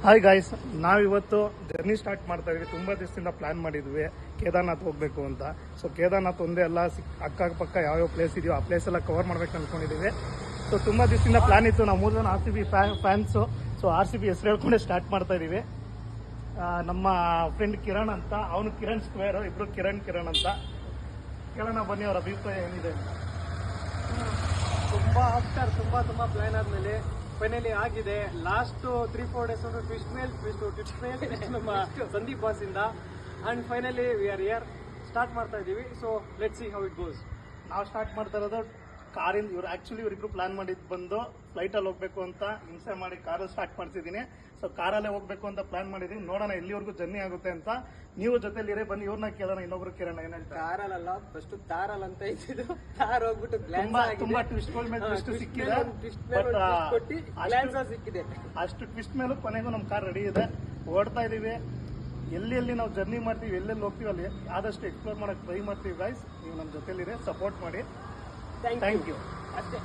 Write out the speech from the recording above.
Hi guys, ನಾವಿವತ್ತು journey start ಮಾಡ್ತಾ ಇದೀವಿ. ತುಂಬ ದಿವಸದಿಂದ ಪ್ಲಾನ್ ಮಾಡಿದ್ವಿ ಕೇದಾರ್ನಾಥ್ ಹೋಗ್ಬೇಕು ಅಂತ. ಸೊ ಕೇದಾರ್ನಾಥ್ ಒಂದೇ ಅಲ್ಲ, ಅಕ್ಕಪಕ್ಕ ಯಾವ್ಯಾವ ಪ್ಲೇಸ್ ಇದೆಯೋ ಆ ಪ್ಲೇಸ್ ಎಲ್ಲ ಕವರ್ ಮಾಡ್ಬೇಕು ಅನ್ಕೊಂಡಿದ್ದೀವಿ. ಸೊ ತುಂಬ ದಿವಸದಿಂದ ಪ್ಲಾನ್ ಇತ್ತು. ನಾವು 3 ಜನ RCB ಫ್ಯಾನ್ಸು. ಸೊ RCB ಹೆಸರು ಹೇಳ್ಕೊಂಡೆ ಸ್ಟಾರ್ಟ್ ಮಾಡ್ತಾ ಇದೀವಿ. ನಮ್ಮ ಫ್ರೆಂಡ್ ಕಿರಣ್ ಅಂತ, ಅವನು ಕಿರಣ್ ಸ್ಕ್ವೇರ್, ಇಬ್ರು ಕಿರಣ್ ಅಂತ. ಕೇಳೋಣ ಬನ್ನಿ ಅವ್ರ ಅಭಿಪ್ರಾಯ ಏನಿದೆ ಅಂತ. ತುಂಬಾ ಪ್ಲಾನ್ ಆದ್ಮೇಲೆ ಫೈನಲಿ ಆಗಿದೆ. ಲಾಸ್ಟ್ 3-4 ಡೇಸ್ ಟ್ವಿಸ್ಟ್ ಮೇಲ್ ನಮ್ಮ ಸಂದೀಪ್ ಬಾಸ್ ಇಂದ and finally we are here start ಮಾಡ್ತಾ ಇದೀವಿ. So let's see how it goes. ನಾವು ಸ್ಟಾರ್ಟ್ ಮಾಡ್ತಾ ಇರೋದು ಕಾರಿಂದ. ಇವರಿಬ್ರು ಪ್ಲಾನ್ ಮಾಡಿದ್ ಬಂದು ಫ್ಲೈಟ್ ಅಲ್ಲಿ ಹೋಗ್ಬೇಕು ಅಂತ ಹಿಂಸೆ ಮಾಡಿ ಕಾರಲ್ಲಿ ಸ್ಟಾರ್ಟ್ ಮಾಡ್ತಿದ್ದೀನಿ. ಸೊ ಕಾರಲ್ಲೇ ಹೋಗ್ಬೇಕು ಅಂತ ಪ್ಲಾನ್ ಮಾಡಿದೀನಿ. ನೋಡೋಣ ಎಲ್ಲಿವರೆಗೂ ಜರ್ನಿ ಆಗುತ್ತೆ ಅಂತ. ನೀವು ಜೊತೆಲಿರೇ, ಬನ್ನಿ ಇವ್ರನ್ನ ಕೇಳೋಣ. ಇನ್ನೊಬ್ರು ಕೇಳೋಣ ಏನಂತ. ಕಾರಲ್ಲ, ಫಸ್ಟ್ ತಾರಲ್ ಅಂತ ಇದ್ದು ತಾರ್ ಹೋಗ್ಬಿಟ್ಟು ತುಂಬಾ ಟ್ವಿಸ್ಟ್ಗಳ ಮೇಲೆ ಟ್ವಿಸ್ಟ್ ಸಿಕ್ಕಿದೆ. ಸಿಕ್ಕಿದೆ. ಅಷ್ಟು ಟ್ವಿಸ್ಟ್ ಮೇಲೂ ಕೊನೆಗೂ ನಮ್ಮ ಕಾರ್ ರೆಡಿ ಇದೆ. ಓಡ್ತಾ ಇದೀವಿ. ಎಲ್ಲಿ ನಾವು ಜರ್ನಿ ಮಾಡ್ತೀವಿ, ಎಲ್ಲೆಲ್ಲಿ ಹೋಗ್ತೀವಿ ಅಲ್ಲಿ ಆದಷ್ಟು ಎಕ್ಸ್ಪ್ಲೋರ್ ಮಾಡಕ್ ಟ್ರೈ ಮಾಡ್ತೀವಿ. ಗೈಸ್, ನೀವು ನಮ್ಮ ಜೊತೆಲಿರೇ, ಸಪೋರ್ಟ್ ಮಾಡಿ. Thank you. ಅಷ್ಟೇ.